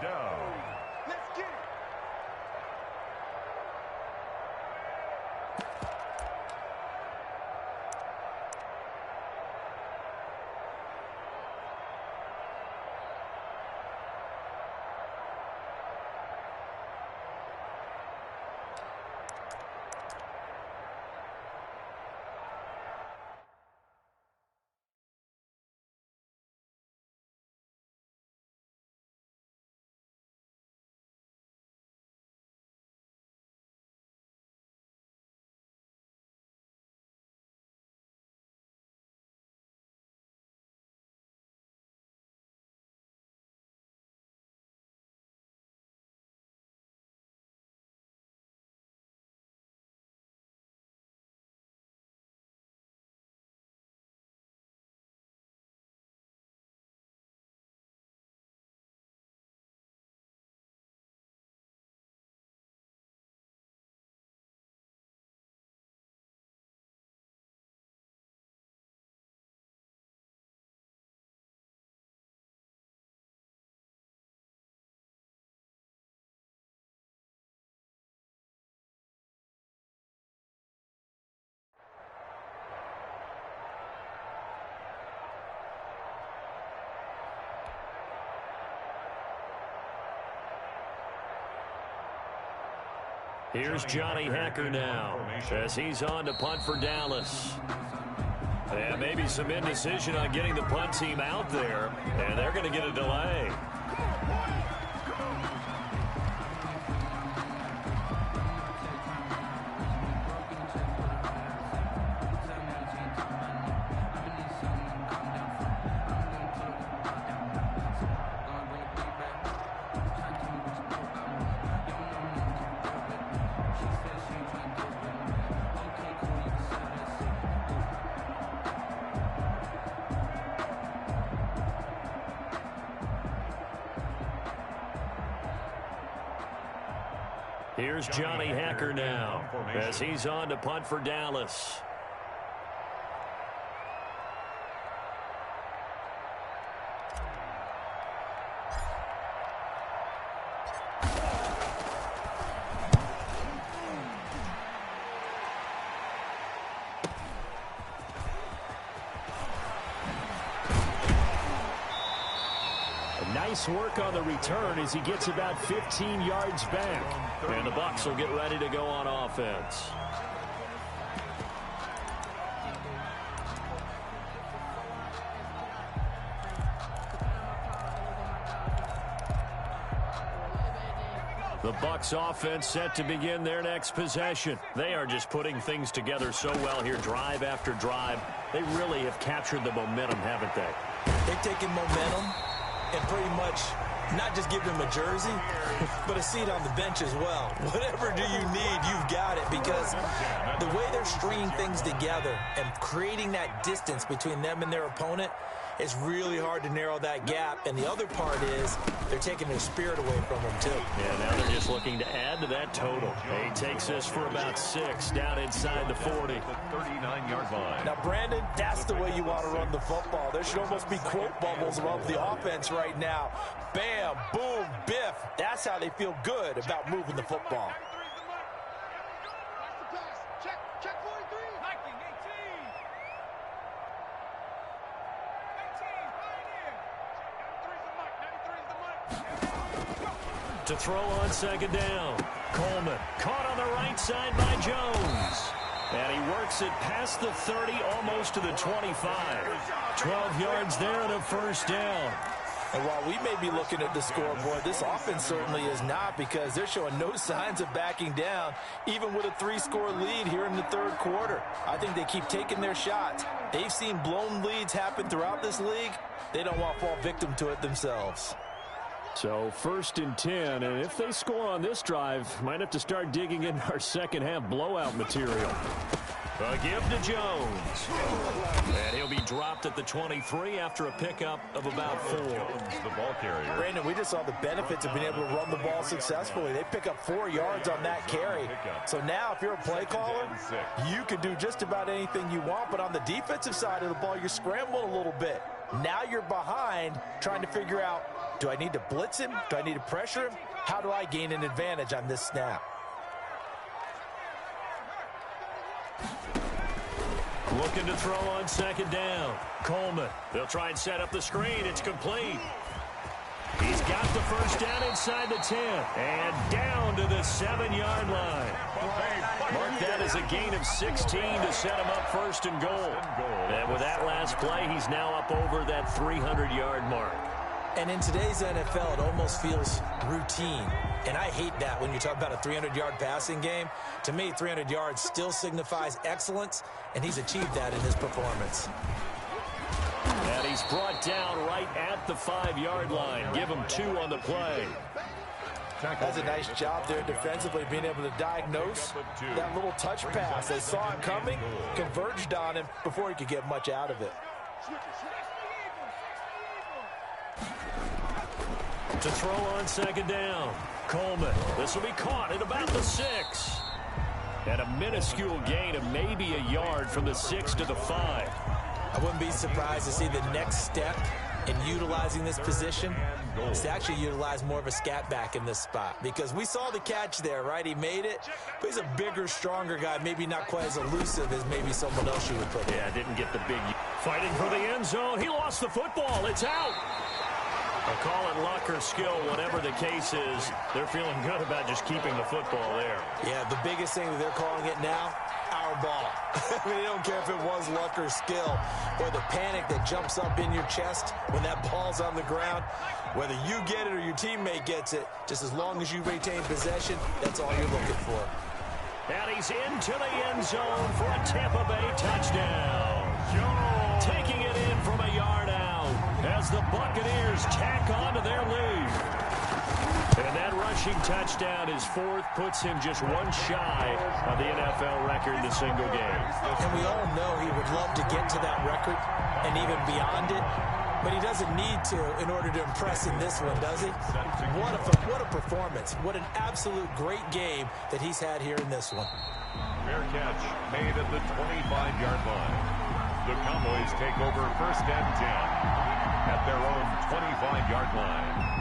Here's Johnny Hacker now as he's on to punt for Dallas. And maybe some indecision on getting the punt team out there, and they're going to get a delay. Here's Johnny Hacker now as he's on to punt for Dallas. Nice work on the return as he gets about 15 yards back. And the Bucks will get ready to go on offense. The Bucks offense set to begin their next possession. They are just putting things together so well here, drive after drive. They really have captured the momentum, haven't they? They've taken momentum and pretty much not just give them a jersey, but a seat on the bench as well. Whatever do you need, you've got it, because the way they're stringing things together and creating that distance between them and their opponent, it's really hard to narrow that gap. And the other part is they're taking their spirit away from them, too. Yeah, now they're just looking to add to that total. He takes this for about 6 down inside the 40. 39-yard line. Now, Brandon, that's the way you want to run the football. There should almost be quote bubbles above the offense right now. Bam, boom, biff. That's how they feel good about moving the football. To throw on second down. Coleman caught on the right side by Jones. And he works it past the 30, almost to the 25. 12 yards there and a first down. And while we may be looking at the scoreboard, this offense certainly is not, because they're showing no signs of backing down, even with a 3-score lead here in the third quarter. I think they keep taking their shots. They've seen blown leads happen throughout this league. They don't want to fall victim to it themselves. So 1st and 10, and if they score on this drive, might have to start digging in our second half blowout material. A give to Jones. And he'll be dropped at the 23 after a pickup of about 4. The ball carrier. Brandon, we just saw the benefits of being able to run the ball successfully. They pick up 4 yards on that carry. So now if you're a play caller, you can do just about anything you want. But on the defensive side of the ball, you're scrambling a little bit. Now you're behind, trying to figure out, do I need to blitz him? Do I need to pressure him? How do I gain an advantage on this snap? Looking to throw on second down. Coleman. They'll try and set up the screen. It's complete. He's got the first down inside the 10. And down to the 7-yard line. Mark that as a gain of 16 to set him up 1st and goal. And with that last play, he's now up over that 300-yard mark. And in today's NFL, it almost feels routine. And I hate that when you talk about a 300-yard passing game. To me, 300 yards still signifies excellence, and he's achieved that in his performance. And he's brought down right at the 5-yard line. Give him 2 on the play. That's a nice job there defensively, being able to diagnose that little touch pass. They saw it coming, converged on him before he could get much out of it. To throw on second down. Coleman. This will be caught at about the 6. And a minuscule gain of maybe a yard from the 6 to the 5. I wouldn't be surprised to see the next step in utilizing this position is to actually utilize more of a scat back in this spot, because we saw the catch there, right? He made it, but he's a bigger, stronger guy, maybe not quite as elusive as maybe someone else you would put in. Yeah, didn't get the big... Fighting for the end zone. He lost the football. It's out. I'll call it luck or skill, whatever the case is. They're feeling good about just keeping the football there. Yeah, the biggest thing that they're calling it now, our ball. I mean, they don't care if it was luck or skill, or the panic that jumps up in your chest when that ball's on the ground. Whether you get it or your teammate gets it, just as long as you retain possession, that's all you're looking for. And he's into the end zone for a Tampa Bay touchdown. Taking it in from a yard out as the Buccaneers tack on to their lead. And that rushing touchdown, his fourth, puts him just one shy of the NFL record in a single game. And we all know he would love to get to that record and even beyond it, but he doesn't need to in order to impress in this one, does he? What a performance. What an absolute great game that he's had here in this one. Fair catch made at the 25-yard line. The Cowboys take over 1st and 10 at their own 25-yard line.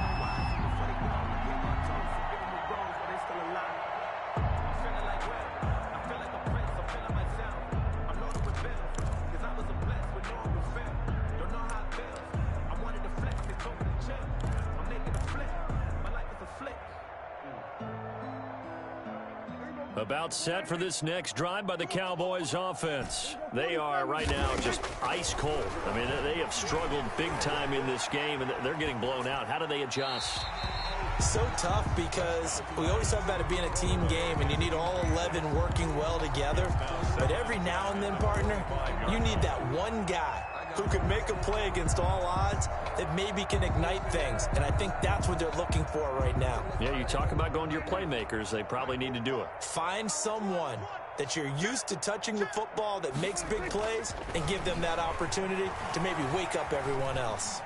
About set for this next drive by the Cowboys offense. They are right now just ice cold. I mean, they have struggled big time in this game, and they're getting blown out. How do they adjust? So tough because we always talk about it being a team game, and you need all 11 working well together. But every now and then, partner, you need that one guy who could make a play against all odds that maybe can ignite things. And I think that's what they're looking for right now. Yeah, you talk about going to your playmakers. They probably need to do it. Find someone that you're used to touching the football that makes big plays and give them that opportunity to maybe wake up everyone else.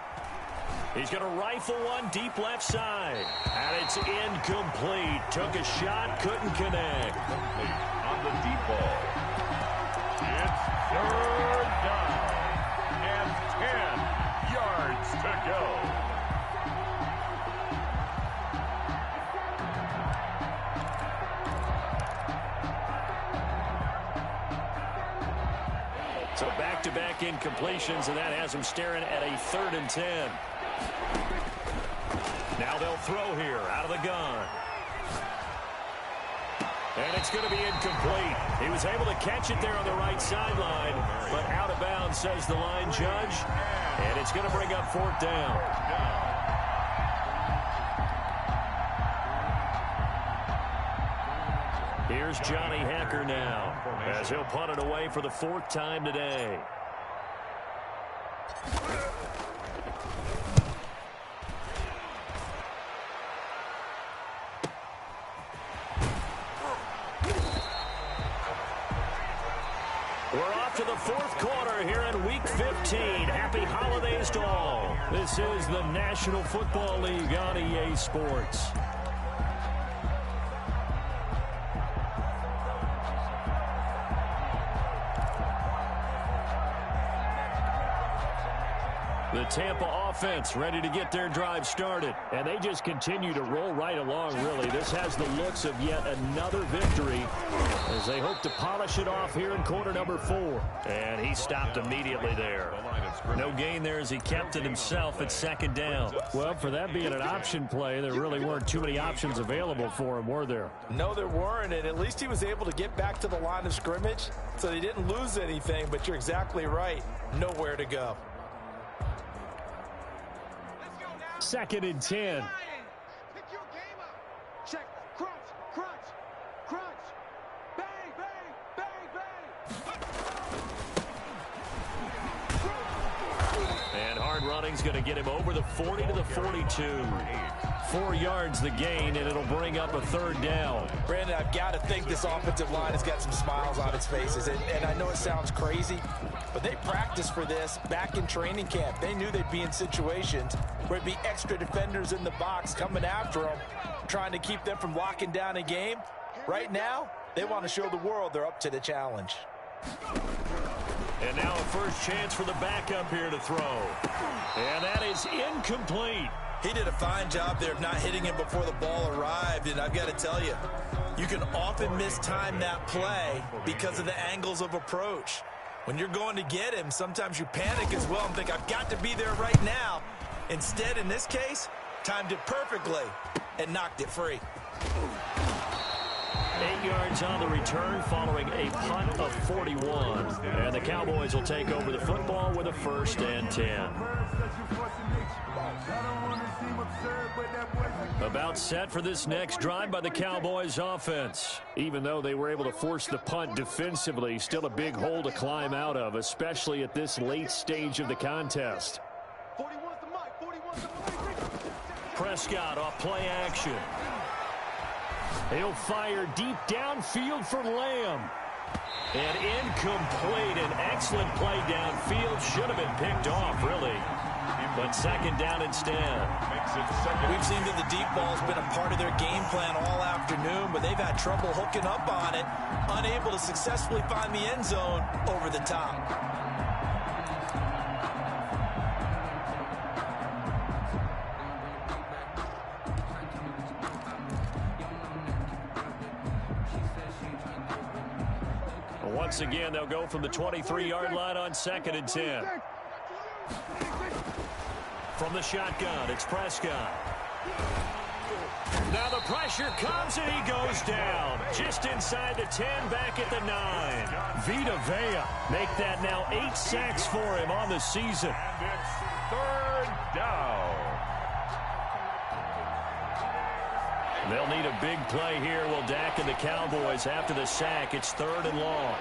He's going to rifle one deep left side. And it's incomplete. Took a shot, couldn't connect. On the deep ball. It's 3rd down. And 10 yards to go. So back-to-back incompletions, and that has him staring at a 3rd and 10. Now they'll throw here out of the gun. And it's going to be incomplete. He was able to catch it there on the right sideline, but out of bounds, says the line judge. And it's going to bring up 4th down. Here's Johnny Hacker now, as he'll punt it away for the 4th time today. We're off to the 4th quarter here in Week 15. Happy holidays to all. This is the National Football League on EA Sports. The Tampa offense ready to get their drive started. And they just continue to roll right along, really. This has the looks of yet another victory as they hope to polish it off here in quarter number 4. And he stopped immediately there. No gain there as he kept it himself at 2nd down. Well, for that being an option play, there really weren't too many options available for him, were there? No, there weren't, and at least he was able to get back to the line of scrimmage, so he didn't lose anything, but you're exactly right. Nowhere to go. 2nd and 10. Pick your game up. Check. Crunch, crunch, crunch. Bang, bang, bang, bang. And hard running's going to get him over the 40 to the 42. 4 yards the gain, and it'll bring up a 3rd down. Brandon, I've got to think this offensive line has got some smiles on its faces. And I know it sounds crazy, but they practiced for this back in training camp. They knew they'd be in situations where it'd be extra defenders in the box coming after them, trying to keep them from locking down a game. Right now, they want to show the world they're up to the challenge. And now a first chance for the backup here to throw. And that is incomplete. He did a fine job there of not hitting him before the ball arrived, and I've got to tell you, you can often mistime that play because of the angles of approach. When you're going to get him, sometimes you panic as well and think, I've got to be there right now. Instead, in this case, timed it perfectly and knocked it free. 8 yards on the return following a punt of 41. And the Cowboys will take over the football with a 1st and 10. About set for this next drive by the Cowboys offense. Even though they were able to force the punt defensively, still a big hole to climb out of, especially at this late stage of the contest. Prescott off play action. He'll fire deep downfield for Lamb. And incomplete. An excellent play downfield. Should have been picked off, really. But 2nd down instead. We've seen that the deep ball's been a part of their game plan all afternoon, but they've had trouble hooking up on it, unable to successfully find the end zone over the top. Once again, they'll go from the 23-yard line on 2nd and 10. From the shotgun, it's Prescott. Now the pressure comes and he goes down. Just inside the 10, back at the 9. Vita Vea make that now 8 sacks for him on the season. And it's 3rd down. They'll need a big play here. Will Dak and the Cowboys after the sack. It's 3rd and long.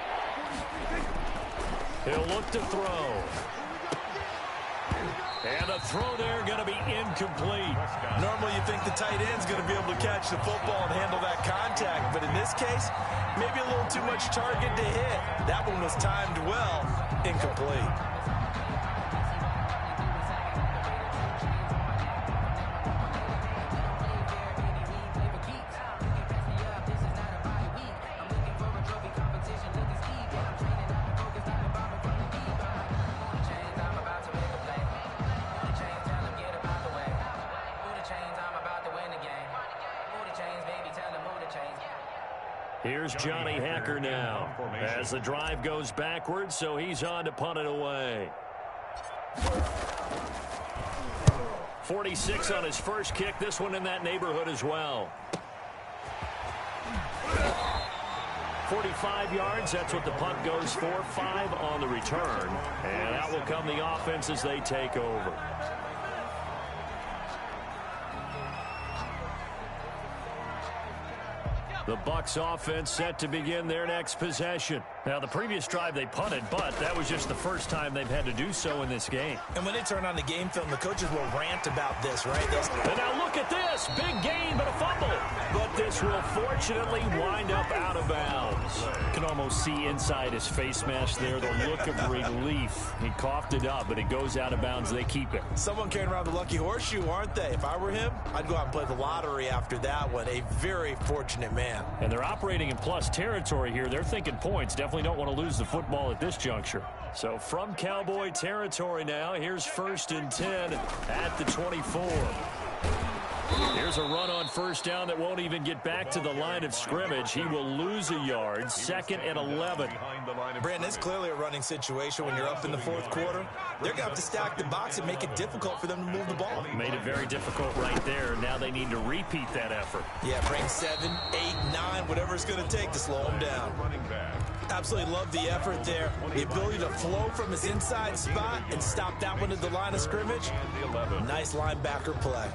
He'll look to throw. And the throw there going to be incomplete. Normally you think the tight end's going to be able to catch the football and handle that contact, but in this case, maybe a little too much target to hit. That one was timed well. Incomplete. Here's Johnny Hacker now as the drive goes backwards, so he's on to punt it away. 46 on his first kick. This one in that neighborhood as well. 45 yards. That's what the punt goes for. 5 on the return. And out will come the offense as they take over. The Bucks offense set to begin their next possession. Now, the previous drive they punted, but that was just the first time they've had to do so in this game. And when they turn on the game film, the coaches will rant about this, right? And now look at this. Big gain, but a fumble. But this will fortunately wind up out of bounds. You can almost see inside his face mask there the look of relief. He coughed it up, but it goes out of bounds. They keep it. Someone carrying around the lucky horseshoe, aren't they? If I were him, I'd go out and play the lottery after that one. A very fortunate man. And they're operating in plus territory here. They're thinking points. Definitely don't want to lose the football at this juncture. So from Cowboy territory now, here's 1st and 10 at the 24. Here's a run on 1st down that won't even get back to the line of scrimmage. He will lose a yard. 2nd and 11. Brandon, it's clearly a running situation when you're up in the 4th quarter. They're going to have to stack the box and make it difficult for them to move the ball. Made it very difficult right there. Now they need to repeat that effort. Yeah, bring 7, 8, 9, whatever it's going to take to slow them down. Absolutely love the effort there. The ability to flow from his inside spot and stop that one at the line of scrimmage. Nice linebacker play.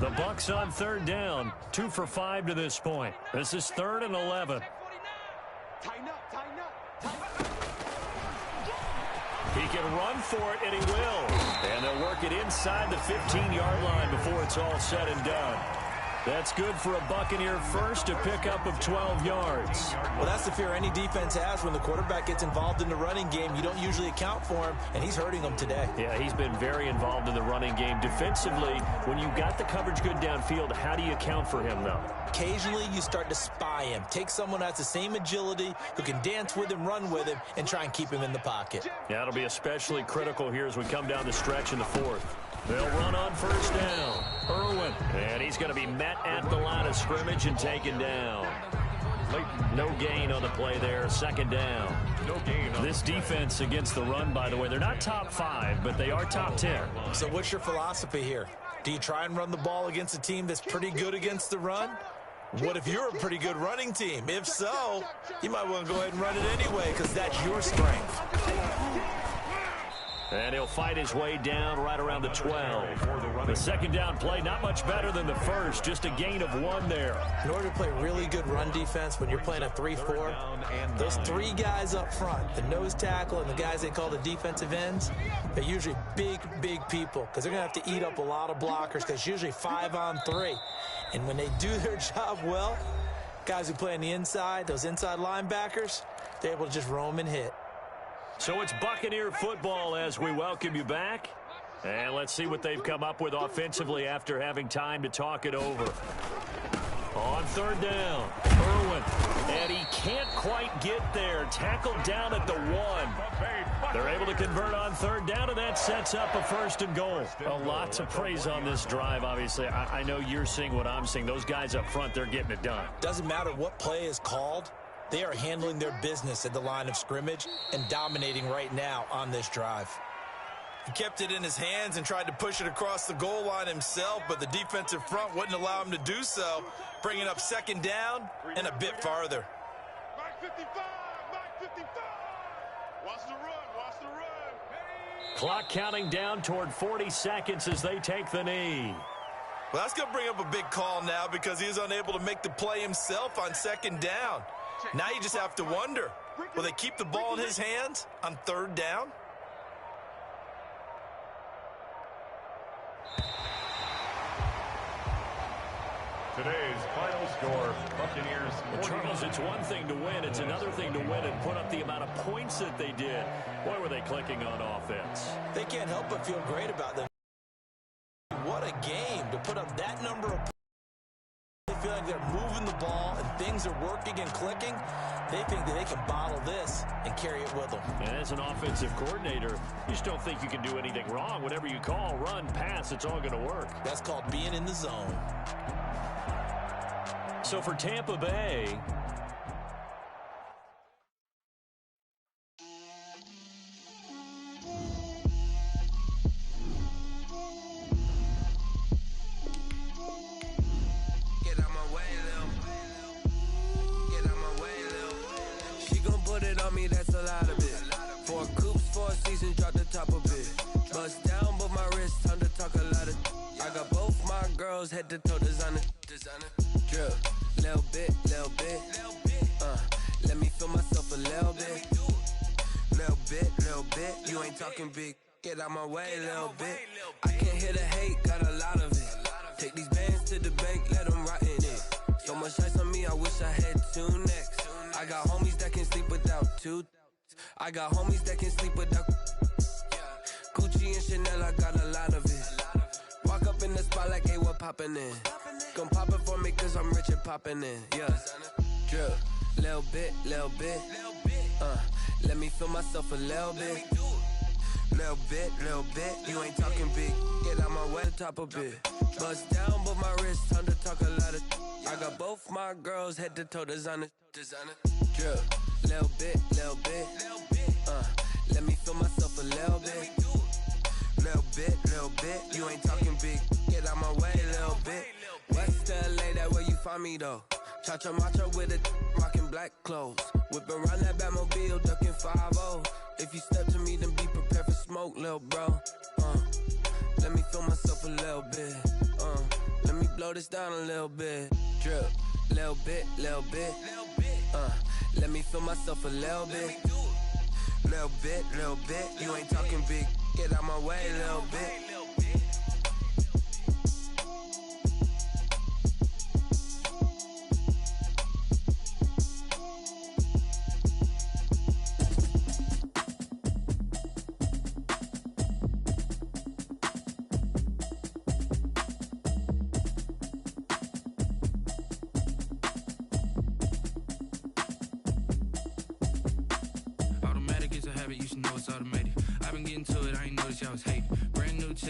The Bucks on 3rd down. 2 for 5 to this point. This is 3rd and 11. He can run for it, and he will. And they'll work it inside the 15-yard line before it's all said and done. That's good for a Buccaneer first, a pickup of 12 yards. Well, that's the fear any defense has when the quarterback gets involved in the running game. You don't usually account for him, and he's hurting them today. Yeah, he's been very involved in the running game. Defensively, when you got the coverage good downfield, how do you account for him, though? Occasionally, you start to spy him. Take someone who has the same agility, who can dance with him, run with him, and try and keep him in the pocket. Yeah, it'll be especially critical here as we come down the stretch in the 4th. They'll run on 1st down. Irwin, and he's going to be met at the line of scrimmage and taken down. No gain on the play there. Second down. No gain on This defense against the run, by the way, they're not top 5, but they are top 10. So what's your philosophy here? Do you try and run the ball against a team that's pretty good against the run? What if you're a pretty good running team? If so, you might want to go ahead and run it anyway because that's your strength. And he'll fight his way down right around the 12. The second down play, not much better than the first, just a gain of 1 there. In order to play really good run defense when you're playing a 3-4, those 3 guys up front, the nose tackle and the guys they call the defensive ends, they're usually big, big people because they're going to have to eat up a lot of blockers because it's usually 5 on 3. And when they do their job well, guys who play on the inside, those inside linebackers, they're able to just roam and hit. So it's Buccaneer football as we welcome you back. And let's see what they've come up with offensively after having time to talk it over. On third down, Irwin. And he can't quite get there. Tackled down at the 1. They're able to convert on third down, and that sets up a first and goal. A lot to praise on this drive, obviously. I know you're seeing what I'm seeing. Those guys up front, they're getting it done. Doesn't matter what play is called. They are handling their business at the line of scrimmage and dominating right now on this drive. He kept it in his hands and tried to push it across the goal line himself, but the defensive front wouldn't allow him to do so, bringing up second down and a bit farther. Mike 55, Mike 55. Watch the run. Clock counting down toward 40 seconds as they take the knee. Well, that's going to bring up a big call now because he is unable to make the play himself on second down. Now you just have to wonder, will they keep the ball in his hands on third down? Today's final score, Buccaneers. Well, Charles, it's one thing to win. It's another thing to win and put up the amount of points that they did. Boy, were they clicking on offense. They can't help but feel great about them. What a game to put up that number of points. They feel like they're moving the ball and things are working and clicking. They think that they can bottle this and carry it with them. And as an offensive coordinator, you just don't think you can do anything wrong. Whatever you call, run, pass, it's all going to work. That's called being in the zone. So for Tampa Bay, that's a lot of it. 4 coops, 4 seasons, drop the top of it. Bust down, but my wrist, time to talk a lot of. I got both my girls head to toe designer. Drip, little bit. Let me feel myself a little bit. Little bit. You ain't talking big. Get out my way, little bit. I can't hear the hate, got a lot of it. Take these bands to the bank, let them rot in it. So much ice on me, I wish I had 2 necks. I got homies that can sleep without 2. I got homies that can sleep without Gucci and Chanel, I got a lot of it. Walk up in the spot like, hey, what poppin' in? Gon' pop it for me cause I'm rich and poppin' in. Yeah, drip, little bit. Let me feel myself a little bit. Little bit. You ain't talking big. Get out my way, top of it. Bust down, but my wrist, time to talk a lot of. I got both my girls head to toe designer. Drip, little bit. Let me feel myself a little bit. Little bit. You ain't talking big. Get out my way, little bit. West LA, that where you find me though. Cha-cha macha with a rockin' black clothes. Whippin' around that Batmobile, duckin' 5-0. If you step to me, then be prepared for smoke, lil' bro. Let me feel myself a little bit. Let me blow this down a little bit. Drip, little bit. Let me feel myself a little bit. Little bit. You ain't talking big. Get out my way, little bit.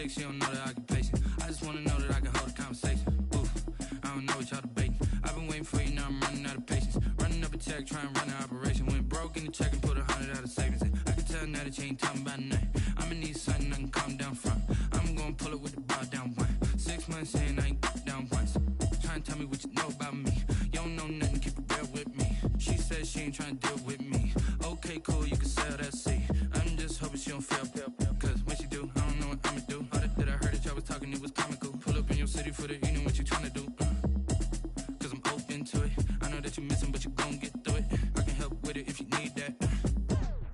She don't know that occupation. I just wanna know that I can hold a conversation. Oof, I don't know what y'all debating. I've been waiting for you, now I'm running out of patience. Running check, try and run an operation. Went broke in the check and put 100 out of savings in. I can tell now that you ain't talking about nothing. I'ma need something I can calm down from. I'm gonna pull it with the bar down one. 6 months in, I ain't down once. Try and tell me what you know about me. You don't know nothing, keep it real with me. She said she ain't trying to deal with me. Okay, cool, you can sell that seat. I'm just hoping she don't fail. Cause when she do, I don't know what I'ma do. All that I heard that y'all was talking, it was comical. Pull up in your city for the evening, what you trying to do? Cause I'm open to it. I know that you're missing, but you gon' get through it. I can help with it if you need that.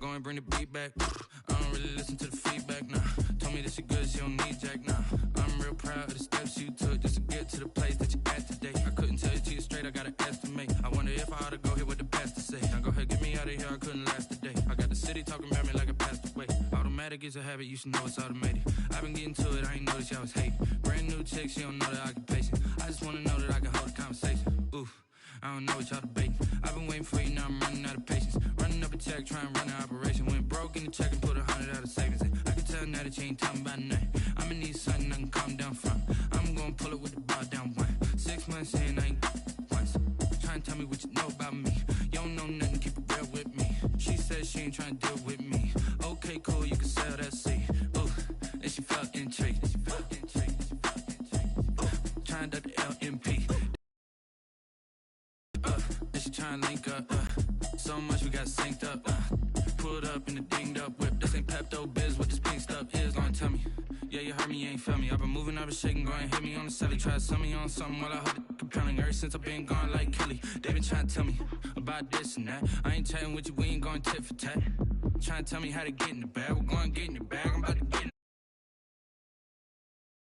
Go and bring the beat back. I don't really listen to the feedback, nah. Told me that she good, she don't need jack, nah. I'm real proud of the steps you took just to get to the place that you at today. I couldn't tell you to you straight, I gotta estimate. I wonder if I ought to go here with the pastor say. Now go ahead, get me out of here, I couldn't last a day. I got the city talking about me like I passed away. Automatic is a habit, you should know it's automated. I've been getting to it, I ain't noticed y'all was hating. Brand new chick, she don't know the occupation. I just wanna know that I can hold a conversation. Oof, I don't know what y'all debating. I've been waiting for you, now I'm running out of patience. Running up a check, try and run an operation. Went broke in the check and put 100 out of savings in. I can tell now that you ain't talking about nothing. I'ma need something I can calm down from. I'm gonna pull it with the bar down one. 6 months in, I ain't once. Try and tell me what you know about me. You don't know nothing, keep it real with me. She said she ain't trying to deal with me. Okay, cool, you can sell that seat. Ooh, and she felt intrigued. Trying to the LMP. And she trying to link up. So much we got synced up. Pulled up in the dinged up whip. This ain't Pepto Biz, what this pink stuff is. Gonna tell me. Yeah, you heard me, you ain't felt me. I've been moving, I've been shaking, go and hit me on the celly. Try to sell me on something while I hold it compelling. Ever since I've been gone like Kelly, they been trying to tell me about this and that. I ain't chatting with you, we ain't going tit for tat. Trying to tell me how to get in the bag, we're going to get in the bag, I'm about to get in.